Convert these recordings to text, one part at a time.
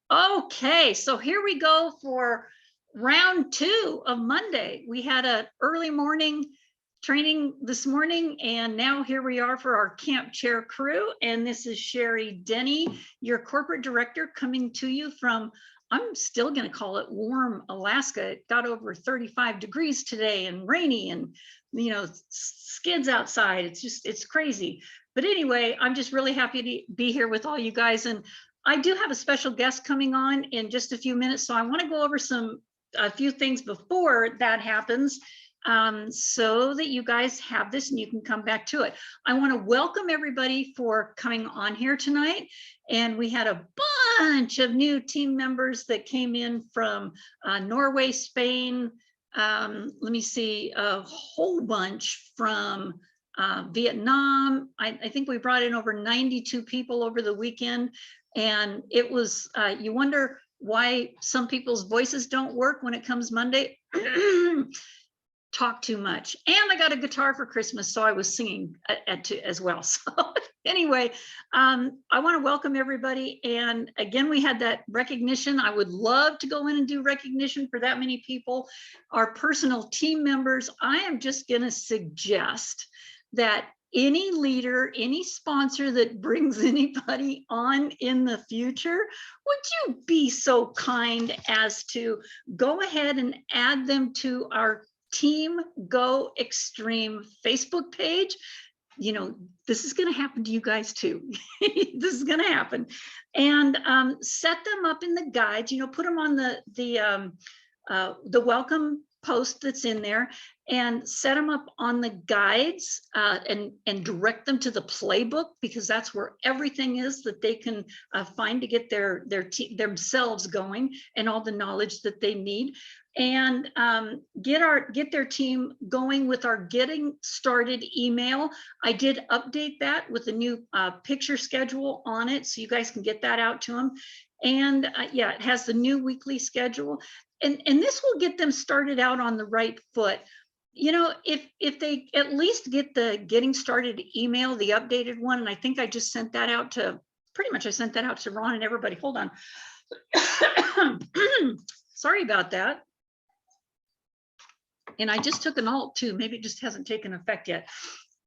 Okay, so here we go for round 2 of Monday. We had an early morning training this morning, and now here we are for our camp chair crew. And this is Sherry Denny, your corporate director, coming to you from, I'm still going to call it warm Alaska. It got over 35 degrees today and rainy and, skids outside. It's crazy. But anyway, I'm just really happy to be here with all you guys. And I do have a special guest coming on in just a few minutes, so I want to go over a few things before that happens, so that you guys have this and you can come back to it. I want to welcome everybody for coming on here tonight, and we had a bunch of new team members that came in from Norway, Spain. Let me see, a whole bunch from Vietnam. I think we brought in over 92 people over the weekend. And it was, you wonder why some people's voices don't work when it comes Monday. Talk too much. And I got a guitar for Christmas, so I was singing as well. So anyway, I want to welcome everybody. And again, we had that recognition. I would love to go in and do recognition for that many people. Our personal team members, I am just going to suggest that any leader, any sponsor that brings anybody on in the future, would you be so kind as to go ahead and add them to our Team Go Extreme Facebook page? This is going to happen to you guys too. This is going to happen. And set them up in the guides, put them on the welcome post that's in there, and set them up on the guides, and direct them to the playbook, because that's where everything is that they can find to get themselves going and all the knowledge that they need, and get their team going with our getting started email. I did update that with a new picture schedule on it, so you guys can get that out to them. And yeah, it has the new weekly schedule. And this will get them started out on the right foot. If they at least get the getting started email, the updated one, and I think I just sent that out to, pretty much I sent that out to Ron and everybody. Hold on. Sorry about that. And I just took an alt too. Maybe it just hasn't taken effect yet.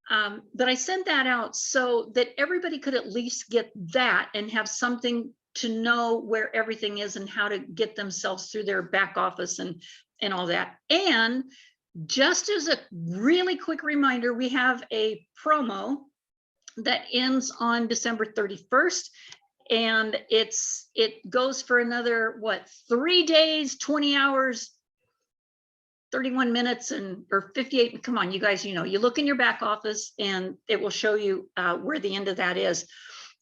But I sent that out so that everybody could at least get that and have something to know where everything is and how to get themselves through their back office and all that. And just as a really quick reminder, we have a promo that ends on December 31st. And it goes for another, 3 days, 20 hours, 31 minutes or 58. Come on, you guys, you look in your back office and it will show you where the end of that is.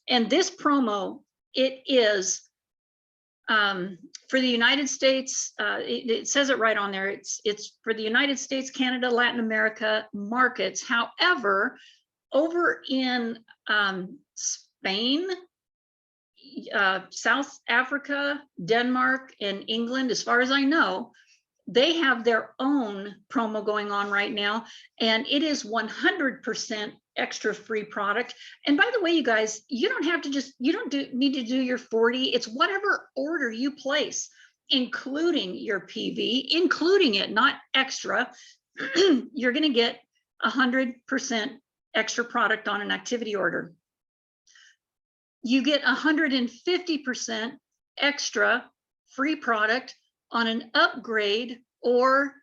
And this promo, it is for the United States. It says it right on there. It's for the United States, Canada, Latin America markets. However, over in Spain, South Africa, Denmark, and England, as far as I know, they have their own promo going on right now, and it is 100% extra free product. And by the way, you guys, you don't need to do your 40. It's whatever order you place, including your PV, including it, not extra. You're going to get 100% extra product on an activity order. You get 150% extra free product on an upgrade or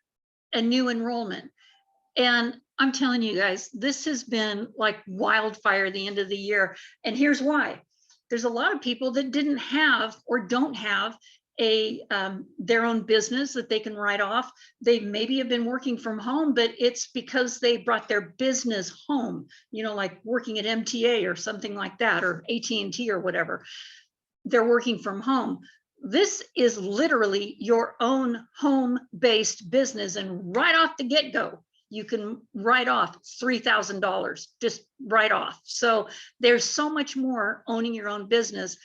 a new enrollment. And I'm telling you guys, this has been like wildfire the end of the year. And here's why. There's a lot of people that didn't have or don't have their own business that they can write off. They maybe have been working from home, but it's because they brought their business home, like working at MTA or something like that, or AT&T or whatever. They're working from home. This is literally your own home-based business, and right off the get-go, you can write off $3,000, just right off. So there's so much more owning your own business.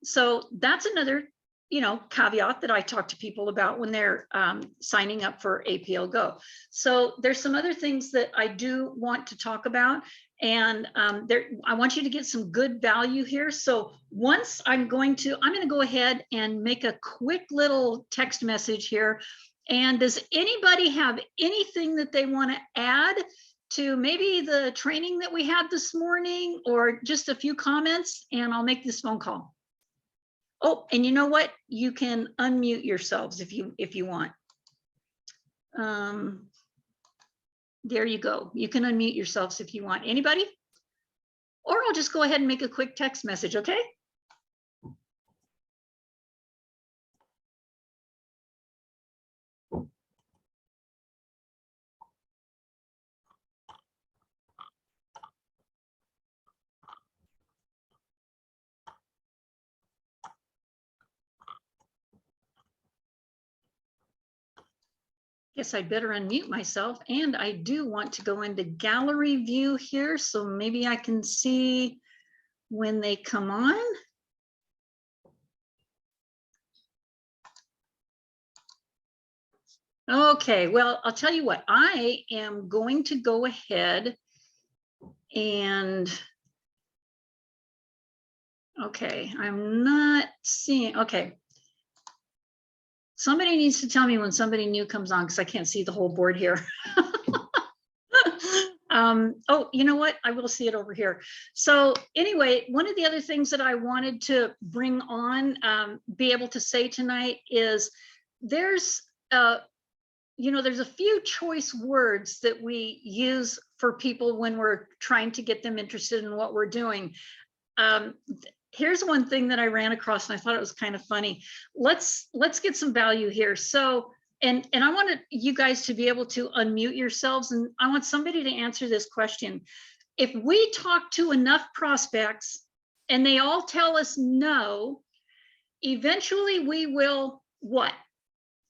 So that's another caveat that I talk to people about when they're signing up for APLGO. So there's some other things that I do want to talk about, and I want you to get some good value here. So once I'm going to go ahead and make a quick little text message here. And does anybody have anything that they want to add to maybe the training that we had this morning, or just a few comments, and I'll make this phone call. Oh, and you know what? You can unmute yourselves if you want. There you go. You can unmute yourselves if you want. Anybody? Or I'll just go ahead and make a quick text message, okay? Guess I'd better unmute myself, and I do want to go into gallery view here, so maybe I can see when they come on. Okay, well, I'll tell you what, I am going to go ahead and, okay, I'm not seeing, okay. Somebody needs to tell me when somebody new comes on, because I can't see the whole board here. Oh, you know what? I will see it over here. So anyway, one of the other things that I wanted to bring on, be able to say tonight is there's a few choice words that we use for people when we're trying to get them interested in what we're doing. Here's one thing that I ran across, and I thought it was kind of funny. Let's get some value here. So, and I wanted you guys to be able to unmute yourselves, and I want somebody to answer this question. If we talk to enough prospects and they all tell us no, eventually we will what?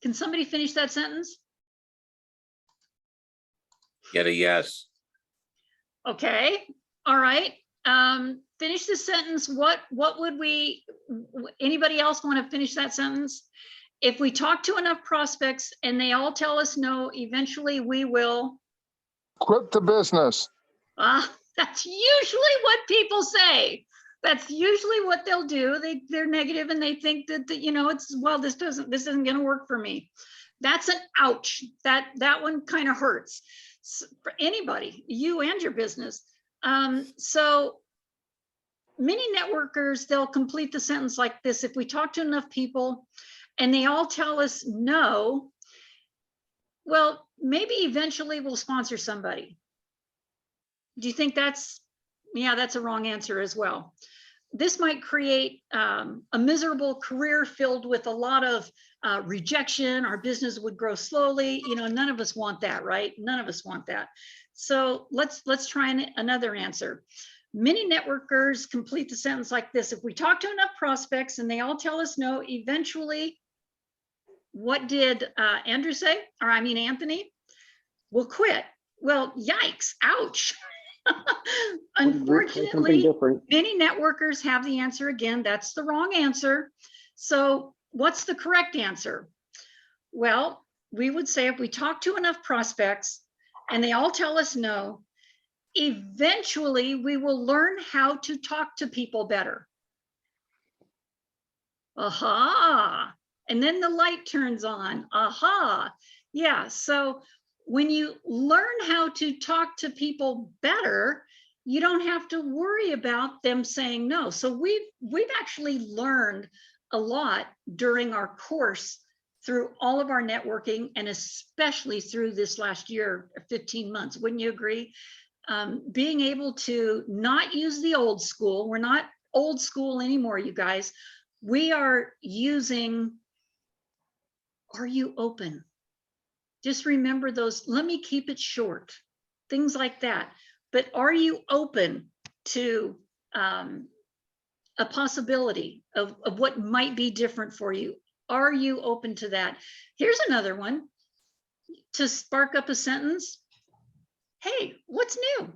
Can somebody finish that sentence? Get a yes. Okay, all right. Finish the sentence. What would anybody else want to finish that sentence? If we talk to enough prospects and they all tell us no, eventually we will quit the business. That's usually what people say. That's usually what they'll do. They're negative and they think that it's, well, this isn't going to work for me. That's an ouch. That one kind of hurts for anybody, you and your business. So many networkers, they'll complete the sentence like this: if we talk to enough people and they all tell us no, well, maybe eventually we'll sponsor somebody. Do you think that's a wrong answer as well? This might create a miserable career filled with a lot of rejection. Our business would grow slowly. None of us want that, right? None of us want that. So let's try another answer. Many networkers complete the sentence like this: if we talk to enough prospects and they all tell us no, eventually, what did Andrew say? Or I mean, Anthony, we'll quit. Well, yikes, ouch. Unfortunately, many networkers have the answer again. That's the wrong answer. So what's the correct answer? Well, we would say if we talk to enough prospects and they all tell us no, eventually we will learn how to talk to people better. Aha. And then the light turns on. Aha. Yeah. So when you learn how to talk to people better, you don't have to worry about them saying no. So we've actually learned a lot during our course through all of our networking, and especially through this last year, 15 months. Wouldn't you agree? Being able to not use the old school. We're not old school anymore, you guys. We are using, are you open? Just remember those. Let me keep it short. Things like that. But are you open to a possibility of what might be different for you? Are you open to that? Here's another one to spark up a sentence. Hey, what's new?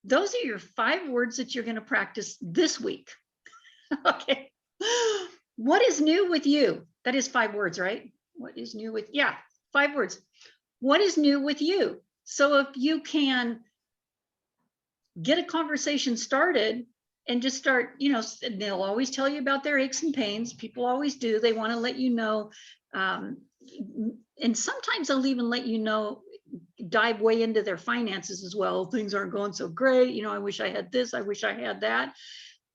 Those are your 5 words that you're going to practice this week. Okay. What is new with you? That is 5 words, right? What is new with, yeah, 5 words. What is new with you? So if you can get a conversation started and just start, they'll always tell you about their aches and pains. People always do. They want to let you know. And sometimes they'll even let you know, dive way into their finances as well. Things aren't going so great. I wish I had this. I wish I had that.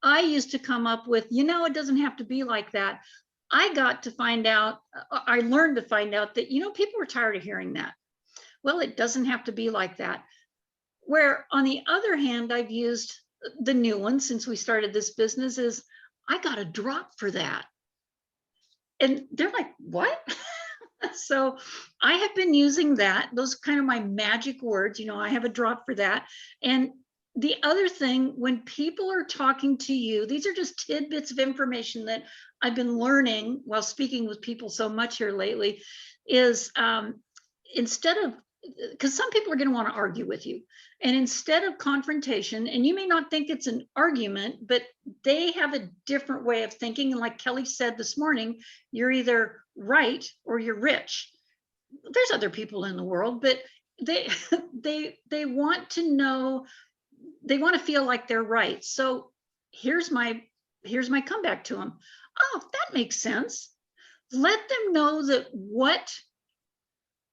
I used to come up with, it doesn't have to be like that. I got to find out, I learned to find out that, people were tired of hearing that. Well, it doesn't have to be like that. Where on the other hand, I've used the new one since we started this business is, I got a drop for that. And they're like, what? So I have been using that. Those are kind of my magic words. I have a drop for that. And the other thing, when people are talking to you, these are just tidbits of information that I've been learning while speaking with people so much here lately, is instead of, because some people are going to want to argue with you, and instead of confrontation, and you may not think it's an argument, but they have a different way of thinking. And like Kelly said this morning, you're either right or you're rich. There's other people in the world, but they they want to know, they want to feel like they're right. So here's my comeback to them. Oh, that makes sense. Let them know that what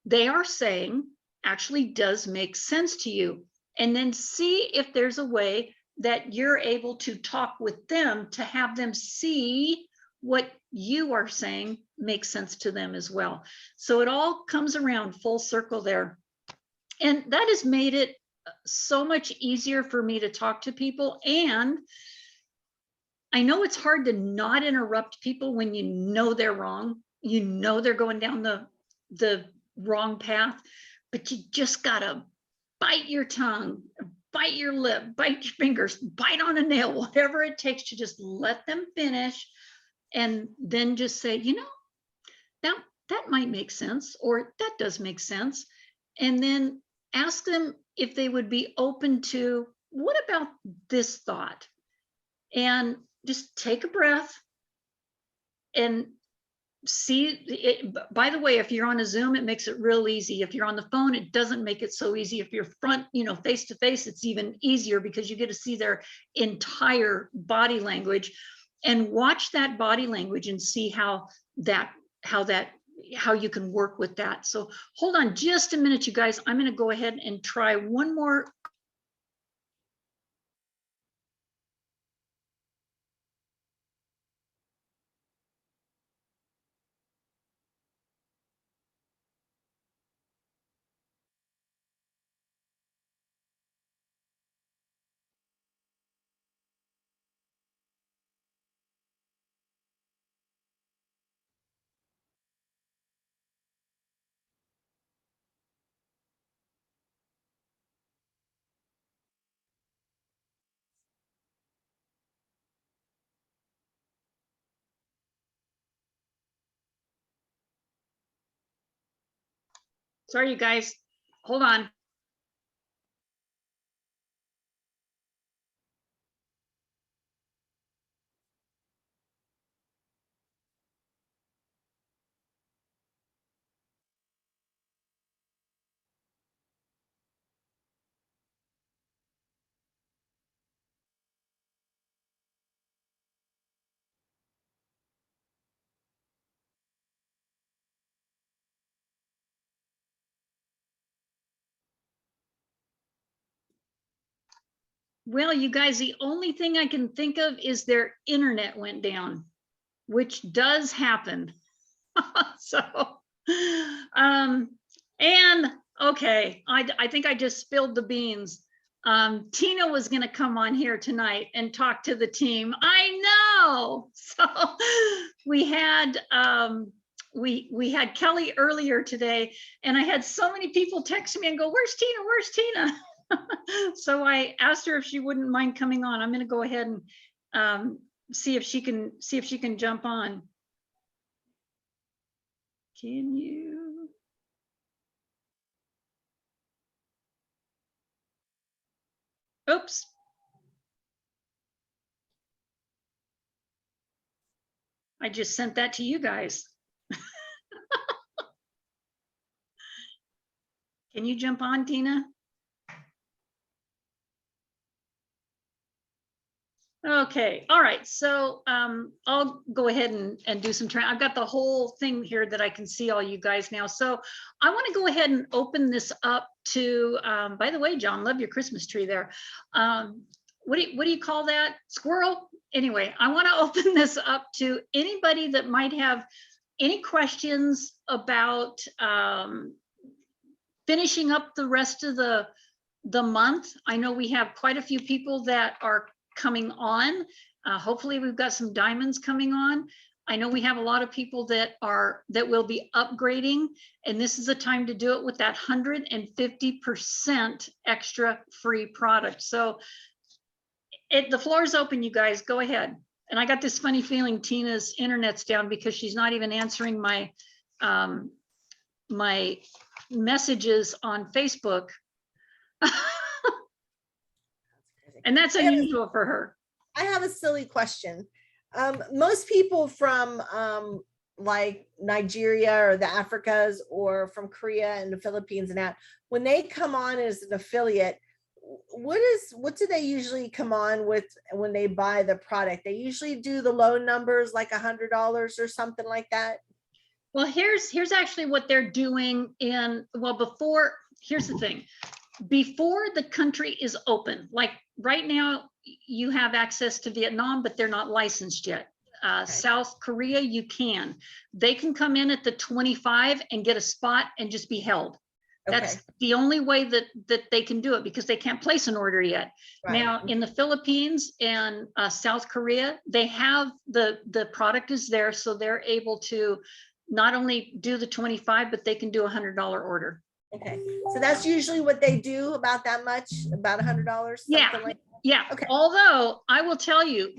they are saying actually does make sense to you. And then see if there's a way that you're able to talk with them to have them see what you are saying makes sense to them as well. So it all comes around full circle there. And that has made it so much easier for me to talk to people. And I know it's hard to not interrupt people when you know they're wrong. They're going down the wrong path, but you just gotta bite your tongue, bite your lip, bite your fingers, bite on a nail, whatever it takes to just let them finish, and then just say, that might make sense, or that does make sense. And then ask them if they would be open to, what about this thought? And just take a breath and see it. By the way, if you're on a Zoom, it makes it real easy. If you're on the phone, it doesn't make it so easy. If you're front, face to face, it's even easier because you get to see their entire body language, and watch that body language and see how you can work with that. So hold on just a minute, you guys. I'm going to go ahead and try one more. Sorry, you guys, hold on. Well, you guys, the only thing I can think of is their internet went down, which does happen. So, and okay, I think I just spilled the beans. Tina was going to come on here tonight and talk to the team. I know. So we had we had Kelly earlier today, and I had so many people text me and go, "Where's Tina? Where's Tina?" So I asked her if she wouldn't mind coming on. I'm going to go ahead and see if she can jump on. Can you? Oops. I just sent that to you guys. Can you jump on, Tina? Okay, all right, so I'll go ahead and do some training. I've got the whole thing here that I can see all you guys now. So I want to go ahead and open this up to, by the way, John, love your Christmas tree there. What do you call that? Squirrel? Anyway, I want to open this up to anybody that might have any questions about finishing up the rest of the month. I know we have quite a few people that are coming on. Hopefully we've got some diamonds coming on. I know we have a lot of people that will be upgrading, and this is the time to do it with that 150% extra free product. So the floor is open, you guys, go ahead. And I got this funny feeling Tina's internet's down because she's not even answering my my messages on Facebook. And that's unusual for her. I have a silly question. Most people from like Nigeria or the Africas or from Korea and the Philippines and that, when they come on as an affiliate, what do they usually come on with when they buy the product? They usually do the low numbers, like $100 or something like that. Well, here's actually what they're doing here's the thing. Before the country is open, like right now, you have access to Vietnam, but they're not licensed yet. Okay. South Korea, you can. They can come in at the 25 and get a spot and just be held. That's Okay. the only way that they can do it because they can't place an order yet. Right. Now, in the Philippines and South Korea, they have the product is there, so they're able to not only do the 25, but they can do $100 order. Okay, so that's usually what they do, about that much, about $100. Yeah, like yeah. Okay. Although I will tell you,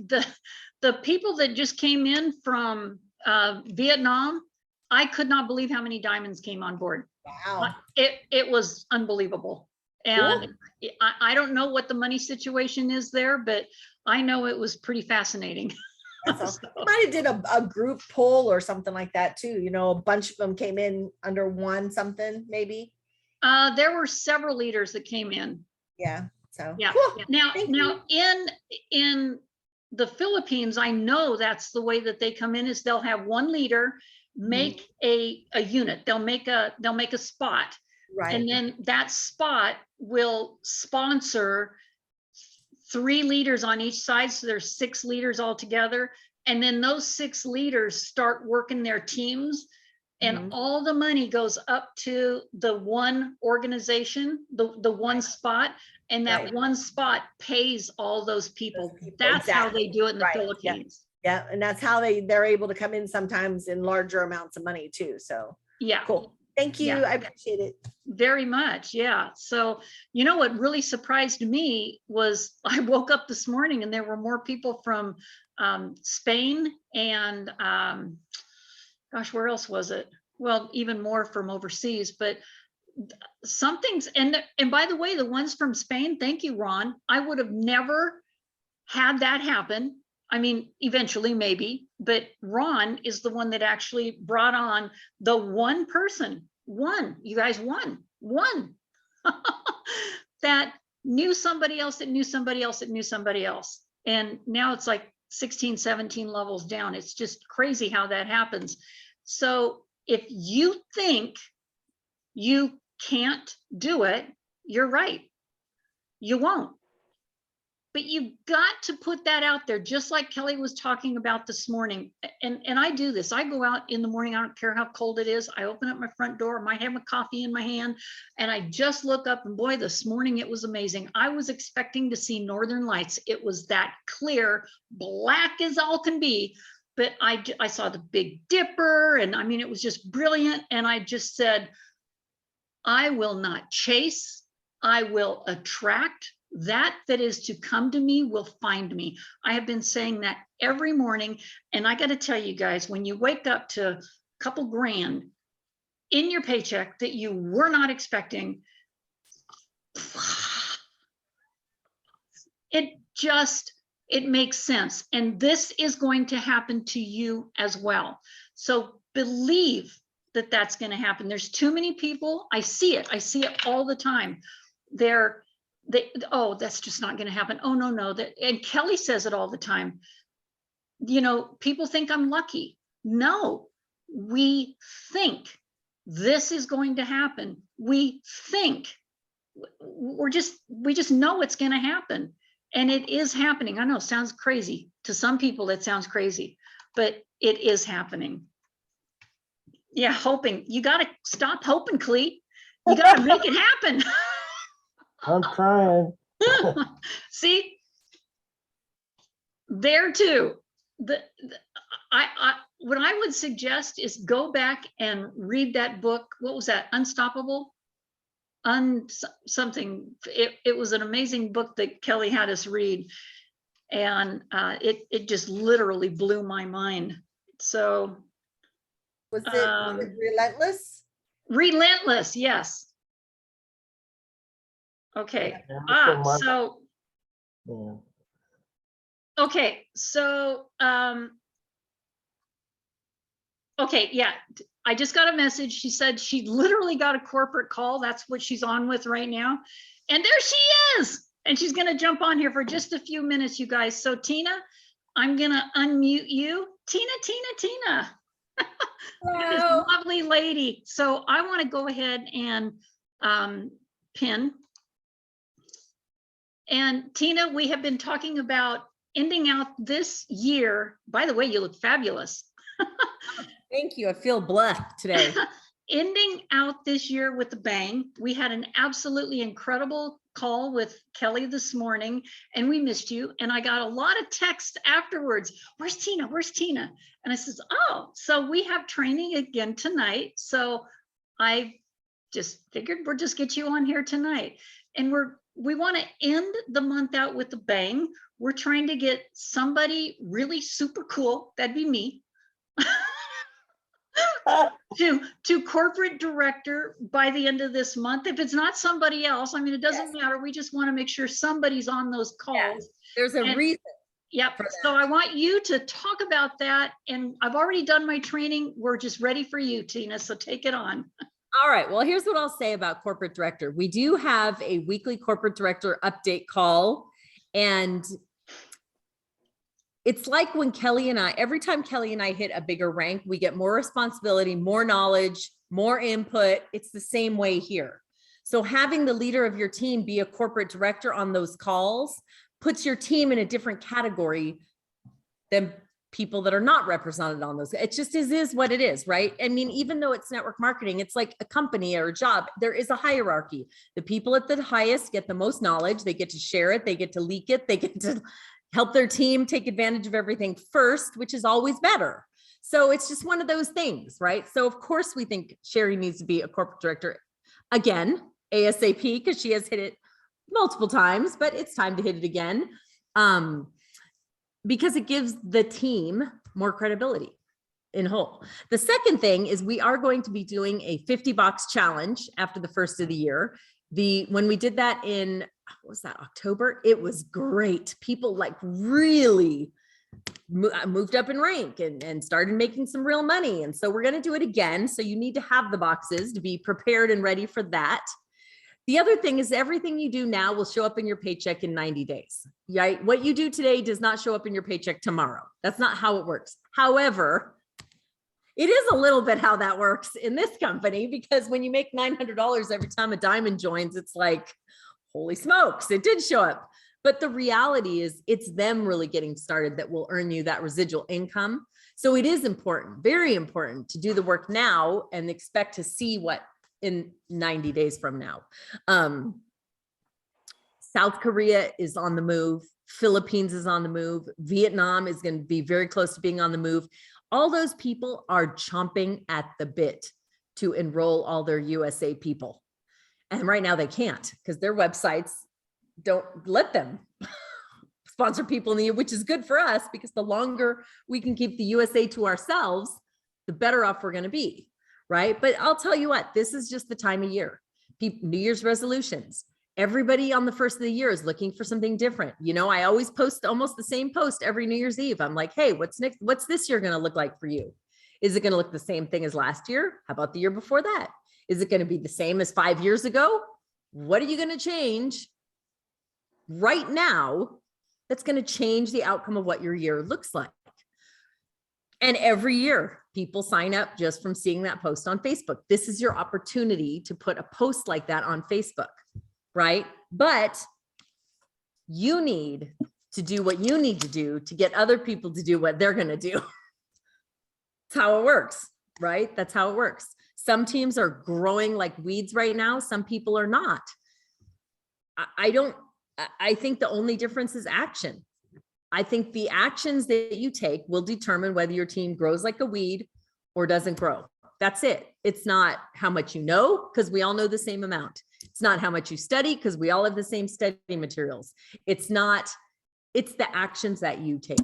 the people that just came in from Vietnam, I could not believe how many diamonds came on board. Wow. It was unbelievable. And I don't know what the money situation is there, but I know it was pretty fascinating. That's awesome. You might have did a group poll or something like that too. You know, a bunch of them came in under one something, maybe. There were several leaders that came in. Yeah. So Yeah. cool. Now Thank you. in the Philippines, I know that's the way that they come in is they'll have one leader make a unit. They'll make a spot. Right. And then that spot will sponsor 3 leaders on each side. So there's 6 leaders all together. And then those 6 leaders start working their teams. And all the money goes up to the one organization, the one spot, and that one spot pays all those people. That's how they do it in the Philippines. Yeah, and that's how they're able to come in sometimes in larger amounts of money too. So yeah, cool. Thank you. Yeah. I appreciate it. Very much. Yeah. So, you know, what really surprised me was I woke up this morning and there were more people from Spain and gosh, where else was it? Well, even more from overseas, but something's, and by the way, the ones from Spain, thank you, Ron. I would have never had that happen. I mean, eventually maybe, but Ron is the one that actually brought on the one person, you guys, one that knew somebody else that knew somebody else that knew somebody else. And now it's like 16, 17 levels down. It's just crazy how that happens. So if you think you can't do it, you're right. You won't. But you've got to put that out there, just like Kelly was talking about this morning. And I do this. I go out in the morning. I don't care how cold it is. I open up my front door. I might have a coffee in my hand. And I just look up and boy, this morning it was amazing. I was expecting to see northern lights. It was that clear, black as all can be. But I saw the Big Dipper. And I mean, it was just brilliant. And I just said, I will not chase. I will attract. That is to come to me will find me. I have been saying that every morning. And I got to tell you guys, when you wake up to a couple grand in your paycheck that you were not expecting, it It makes sense. And this is going to happen to you as well. So believe that that's going to happen. There's too many people. I see it all the time. Oh, that's just not going to happen. Oh, no. And Kelly says it all the time. You know, people think I'm lucky. No, we think this is going to happen. We think we just know it's going to happen. And it is happening. I know it sounds crazy. To some people, it sounds crazy, but it is happening. Yeah, hoping. You got to stop hoping, Clee. You got to make it happen. I'm trying. See, there too. What I would suggest is go back and read that book. What was that? Unstoppable? Something. It was an amazing book that Kelly had us read, and it just literally blew my mind. So Was it Relentless? Relentless, yes. Okay. Okay, so okay, yeah. I just got a message. She said she literally got a corporate call. That's what she's on with right now. And there she is. And she's going to jump on here for just a few minutes, you guys. So Tina, I'm going to unmute you. Tina. This lovely lady. So I want to go ahead and pin. And Tina, we have been talking about ending out this year. By the way, you look fabulous. Thank you. I feel blessed today. Ending out this year with a bang. We had an absolutely incredible call with Kelly this morning, and we missed you. And I got a lot of texts afterwards. Where's Tina? Where's Tina? And I says, oh, so we have training again tonight. So I just figured we'll just get you on here tonight. And we want to end the month out with a bang. We're trying to get somebody really super cool. That'd be me. to corporate director by the end of this month. If it's not somebody else, I mean, it doesn't matter. We just want to make sure somebody's on those calls. Yes, there's a reason. Yep. So I want you to talk about that. And I've already done my training. We're just ready for you, Tina. So take it on. All right. Well, here's what I'll say about corporate director. We do have a weekly corporate director update call. And it's like when Kelly and I, every time Kelly and I hit a bigger rank, we get more responsibility, more knowledge, more input. It's the same way here. So having the leader of your team be a corporate director on those calls puts your team in a different category than people that are not represented on those. It just is what it is, right? I mean, even though it's network marketing, it's like a company or a job. There is a hierarchy. The people at the highest get the most knowledge. They get to share it. They get to leak it. They get to help their team take advantage of everything first, which is always better. So it's just one of those things, right? So of course we think Sherry needs to be a corporate director again, ASAP, because she has hit it multiple times, but it's time to hit it again. Because it gives the team more credibility in whole. The second thing is we are going to be doing a 50 box challenge after the first of the year. When we did that in, what was that, October? It was great. People like really moved up in rank and started making some real money. And so we're going to do it again. So you need to have the boxes to be prepared and ready for that. The other thing is everything you do now will show up in your paycheck in 90 days, right? What you do today does not show up in your paycheck tomorrow. That's not how it works. However, it is a little bit how that works in this company, because when you make $900 every time a diamond joins, it's like, holy smokes, it did show up. But the reality is it's them really getting started that will earn you that residual income. So it is important, very important to do the work now and expect to see what in 90 days from now. South Korea is on the move. Philippines is on the move. Vietnam is going to be very close to being on the move. All those people are chomping at the bit to enroll all their USA people. And right now they can't because their websites don't let them sponsor people in the year, which is good for us because the longer we can keep the USA to ourselves, the better off we're going to be. Right. But I'll tell you what, this is just the time of year. New Year's resolutions. Everybody on the first of the year is looking for something different. You know, I always post almost the same post every New Year's Eve. I'm like, hey, what's next? What's this year going to look like for you? Is it going to look the same thing as last year? How about the year before that? Is it going to be the same as 5 years ago? What are you going to change right now that's going to change the outcome of what your year looks like? And every year people sign up just from seeing that post on Facebook. This is your opportunity to put a post like that on Facebook, right? But you need to do what you need to do to get other people to do what they're going to do. That's how it works, right? That's how it works. Some teams are growing like weeds right now. Some people are not. I think the only difference is action. I think the actions that you take will determine whether your team grows like a weed or doesn't grow. That's it. It's not how much you know, because we all know the same amount. It's not how much you study, because we all have the same study materials. It's the actions that you take.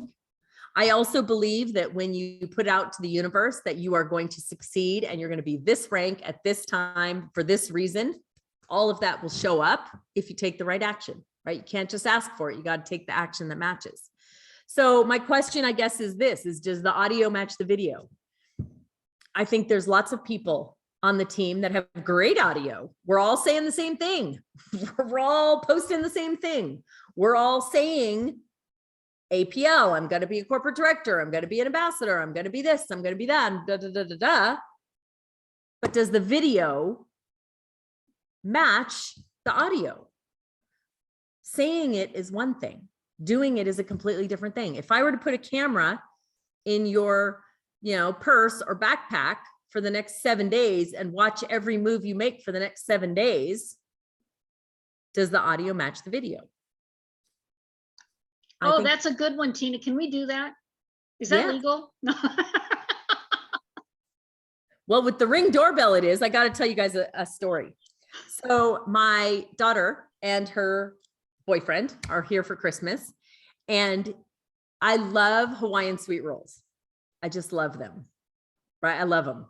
I also believe that when you put out to the universe that you are going to succeed and you're going to be this rank at this time for this reason, all of that will show up if you take the right action, right? You can't just ask for it. You got to take the action that matches. So my question, I guess, is this, does the audio match the video? I think there's lots of people on the team that have great audio. We're all saying the same thing. We're all posting the same thing. We're all saying APL, I'm going to be a corporate director. I'm going to be an ambassador. I'm going to be this. I'm going to be that. And da, da, da, da, da. But does the video match the audio? Saying it is one thing. Doing it is a completely different thing. If I were to put a camera in your, purse or backpack for the next 7 days and watch every move you make for the next 7 days, does the audio match the video? Oh, that's a good one, Tina. Can we do that? Is that legal? Well, with the Ring doorbell, it is. I got to tell you guys a story. So my daughter and her boyfriend are here for Christmas, and I love Hawaiian sweet rolls. I just love them, right? I love them.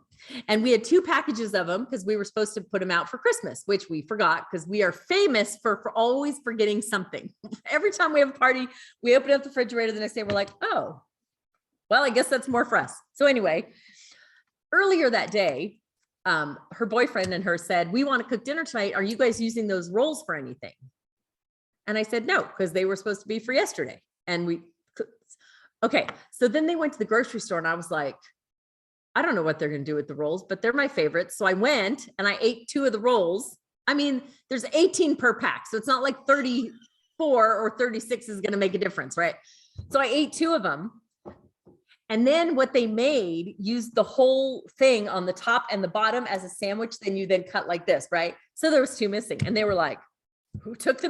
And we had 2 packages of them because we were supposed to put them out for Christmas, which we forgot because we are famous for always forgetting something. Every time we have a party, we open up the refrigerator the next day. We're like, oh, well, I guess that's more for us. So anyway, earlier that day, her boyfriend and her said, we want to cook dinner tonight. Are you guys using those rolls for anything? And I said, no, because they were supposed to be for yesterday. And okay. So then they went to the grocery store and I was like, I don't know what they're going to do with the rolls, but they're my favorites. So I went and I ate 2 of the rolls. I mean, there's 18 per pack. So it's not like 34 or 36 is going to make a difference, right? So I ate 2 of them. And then what they made, used the whole thing on the top and the bottom as a sandwich. Then you then cut like this, right? So there was 2 missing. And they were like, who took the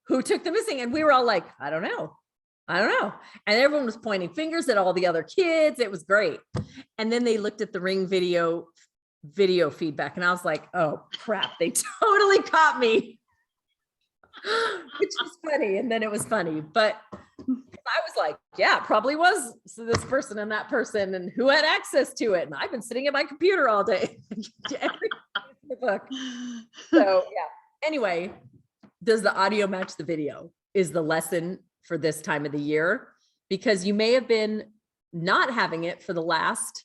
missing? And we were all like, I don't know. And everyone was pointing fingers at all the other kids. It was great. And then they looked at the Ring video feedback and I was like, oh crap, they totally caught me, which was funny. And then it was funny, but I was like, yeah, it probably was this person and that person and who had access to it. And I've been sitting at my computer all day. Every book. So yeah, anyway, does the audio match the video is the lesson for this time of the year, because you may have been not having it for the last,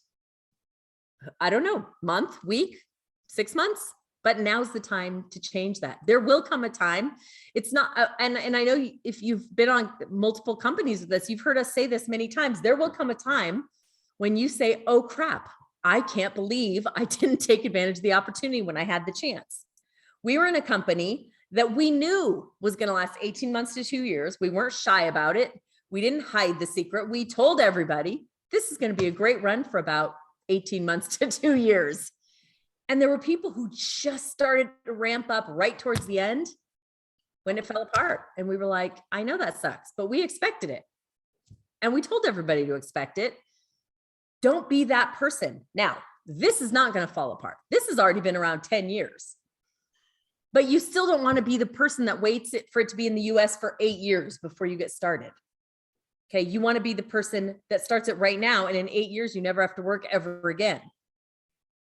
I don't know, month, week, 6 months, but now's the time to change that. There will come a time. It's not, and I know if you've been on multiple companies with this, you've heard us say this many times, there will come a time when you say, oh crap, I can't believe I didn't take advantage of the opportunity when I had the chance. We were in a company that we knew was going to last 18 months to 2 years. We weren't shy about it. We didn't hide the secret. We told everybody, this is going to be a great run for about 18 months to 2 years. And there were people who just started to ramp up right towards the end when it fell apart. And we were like, I know that sucks, but we expected it. And we told everybody to expect it. Don't be that person. Now, this is not going to fall apart. This has already been around 10 years. But you still don't want to be the person that waits for it to be in the US for 8 years before you get started. Okay. You want to be the person that starts it right now. And in 8 years, you never have to work ever again.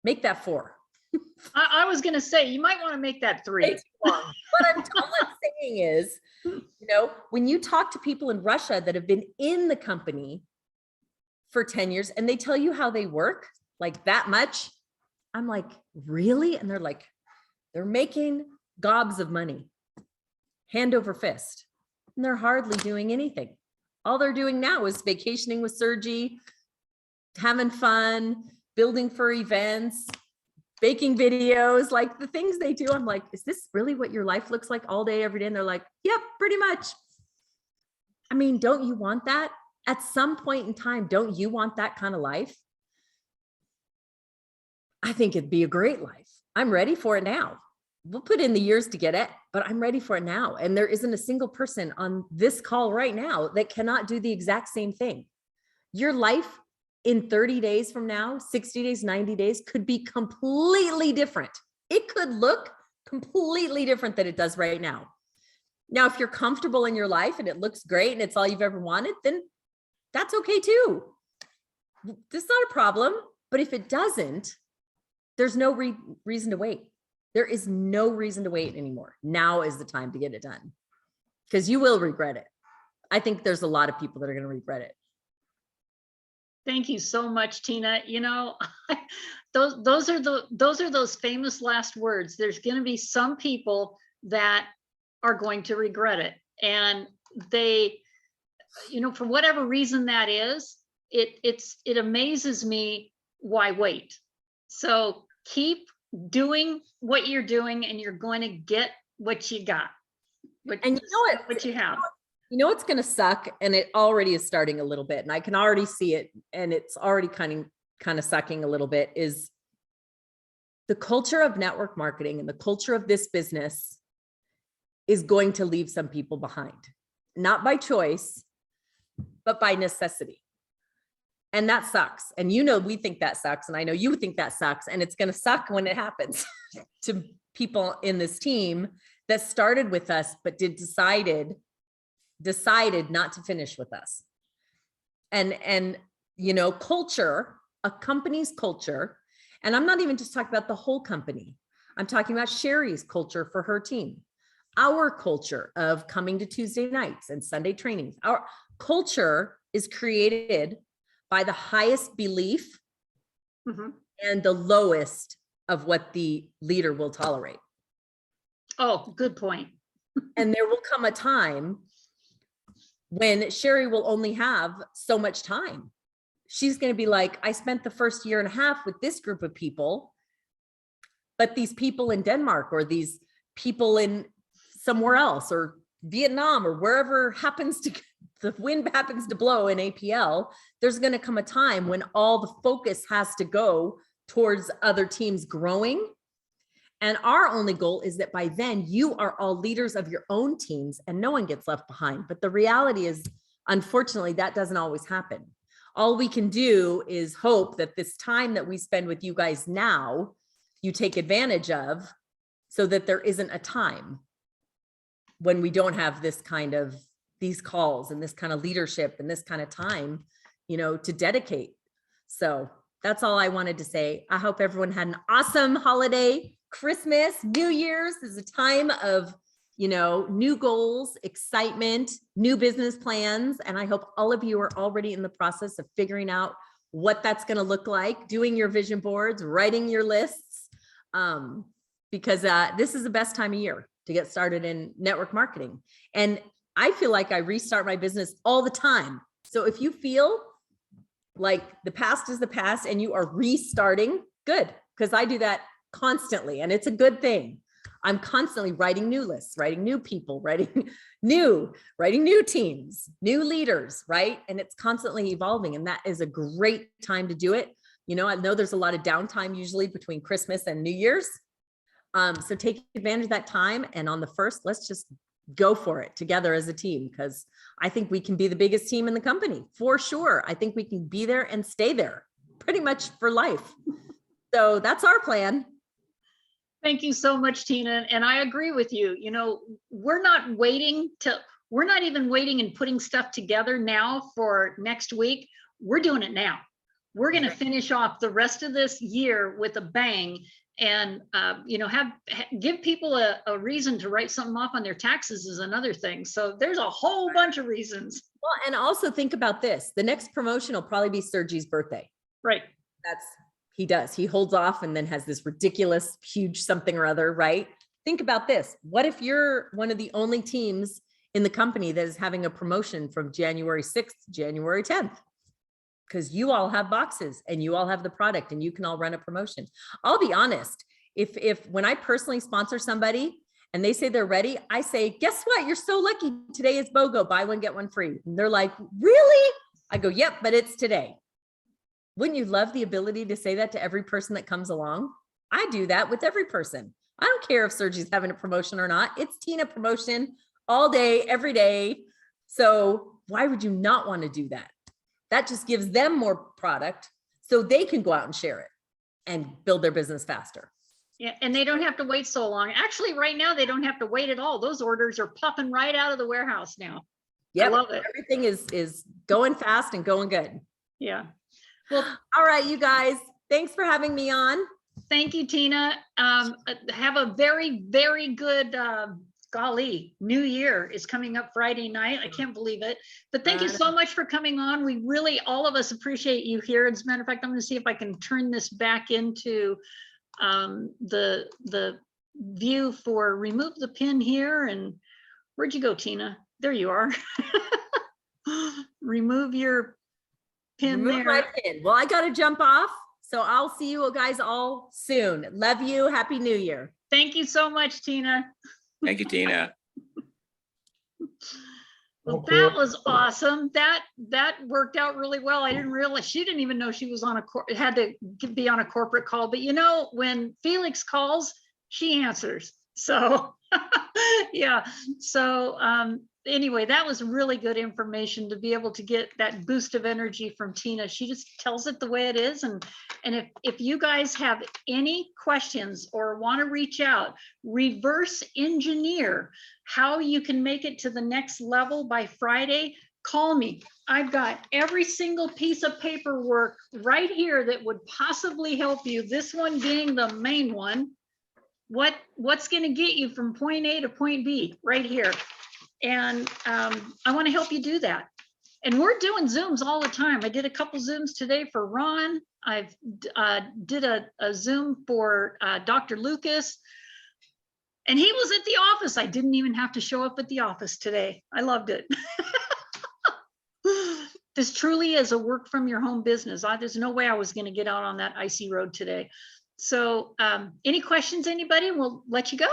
Make that 4. I was gonna say, you might want to make that Way 3. too long. All I'm saying is, when you talk to people in Russia that have been in the company for 10 years and they tell you how they work like that much, I'm like, really? And they're like, they're making gobs of money, hand over fist, and they're hardly doing anything. All they're doing now is vacationing with Sergi, having fun, building for events, baking videos, like the things they do. I'm like, is this really what your life looks like all day, every day? And they're like, yep, pretty much. I mean, don't you want that? At some point in time, don't you want that kind of life? I think it'd be a great life. I'm ready for it now. We'll put in the years to get it, but I'm ready for it now. And there isn't a single person on this call right now that cannot do the exact same thing. Your life in 30 days from now, 60 days, 90 days could be completely different. It could look completely different than it does right now. Now, if you're comfortable in your life and it looks great and it's all you've ever wanted, then that's okay too. That's not a problem. But if it doesn't, there's no reason to wait. There is no reason to wait anymore. Now is the time to get it done, because you will regret it. I think there's a lot of people that are going to regret it. Thank you so much, Tina. Those are those famous last words. There's going to be some people that are going to regret it, and they, for whatever reason that is, it amazes me why wait. So keep doing what you're doing, and you're going to get what you got. And what you have. It's going to suck, and it already is starting a little bit, and I can already see it, and it's already kind of sucking a little bit, is the culture of network marketing and the culture of this business is going to leave some people behind, not by choice, but by necessity. And that sucks. And we think that sucks. And I know you think that sucks. And it's going to suck when it happens to people in this team that started with us, but decided not to finish with us. And culture, a company's culture, and I'm not even just talking about the whole company. I'm talking about Sherry's culture for her team, our culture of coming to Tuesday nights and Sunday trainings. Our culture is created by the highest belief and the lowest of what the leader will tolerate. Oh, good point. And there will come a time when Sherry will only have so much time. She's going to be like, I spent the first year and a half with this group of people, but these people in Denmark, or these people in somewhere else, or Vietnam, or wherever the wind happens to blow in APL, there's going to come a time when all the focus has to go towards other teams growing. And our only goal is that by then you are all leaders of your own teams and no one gets left behind. But the reality is, unfortunately, that doesn't always happen. All we can do is hope that this time that we spend with you guys now, you take advantage of, so that there isn't a time when we don't have these calls and this kind of leadership and this kind of time, to dedicate. So that's all I wanted to say. I hope everyone had an awesome holiday, Christmas, New Year's. This is a time of, new goals, excitement, new business plans. And I hope all of you are already in the process of figuring out what that's going to look like, doing your vision boards, writing your lists, because this is the best time of year to get started in network marketing. And I feel like I restart my business all the time. So if you feel like the past is the past and you are restarting, good, because I do that constantly and it's a good thing. I'm constantly writing new lists, writing new people, writing new teams, new leaders, right? And it's constantly evolving, and that is a great time to do it. I know there's a lot of downtime usually between Christmas and New Year's. So take advantage of that time. And on the 1st, let's just go for it together as a team, because I think we can be the biggest team in the company for sure. I think we can be there and stay there pretty much for life. So that's our plan. Thank you so much, Tina. And I agree with you. We're not even waiting and putting stuff together now for next week. We're doing it now. We're going to finish off the rest of this year with a bang And, give people a reason to write something off on their taxes is another thing. So there's a whole bunch of reasons. Well, and also think about this. The next promotion will probably be Sergi's birthday. Right. He holds off and then has this ridiculous, huge something or other, right? Think about this. What if you're one of the only teams in the company that is having a promotion from January 6th to January 10th? Because you all have boxes and you all have the product and you can all run a promotion. I'll be honest, if when I personally sponsor somebody and they say they're ready, I say, guess what? You're so lucky. Today is BOGO, buy one, get one free. And they're like, really? I go, yep, but it's today. Wouldn't you love the ability to say that to every person that comes along? I do that with every person. I don't care if Sergi's having a promotion or not. It's Tina promotion all day, every day. So why would you not want to do that? That just gives them more product so they can go out and share it and build their business faster. Yeah, and they don't have to wait so long. Actually, right now, they don't have to wait at all. Those orders are popping right out of the warehouse now. Yeah, I love it. Everything is going fast and going good. Yeah. Well, all right, you guys, thanks for having me on. Thank you, Tina. Have a very, very good, golly, New Year is coming up Friday night. I can't believe it. But thank you so much for coming on. We really, all of us appreciate you here. As a matter of fact, I'm going to see if I can turn this back into the view for remove the pin here. And where'd you go, Tina? There you are. Remove your pin Remove there. my pin. Well, I got to jump off. So I'll see you guys all soon. Love you. Happy New Year. Thank you so much, Tina. Thank you, Tina. Well, Okay. that was awesome. That worked out really well. I didn't realize, she didn't even know she was on had to be on a corporate call. But when Felix calls, she answers. So yeah. So anyway, that was really good information to be able to get that boost of energy from Tina. She just tells it the way it is. And if you guys have any questions or want to reach out, reverse engineer how you can make it to the next level by Friday, call me. I've got every single piece of paperwork right here that would possibly help you. This one being the main one. What's going to get you from point A to point B right here. And I want to help you do that. And we're doing Zooms all the time. I did a couple Zooms today for Ron. I've did a Zoom for Dr. Lucas. And he was at the office. I didn't even have to show up at the office today. I loved it. This truly is a work from your home business. There's no way I was going to get out on that icy road today. So any questions, anybody? We'll let you go.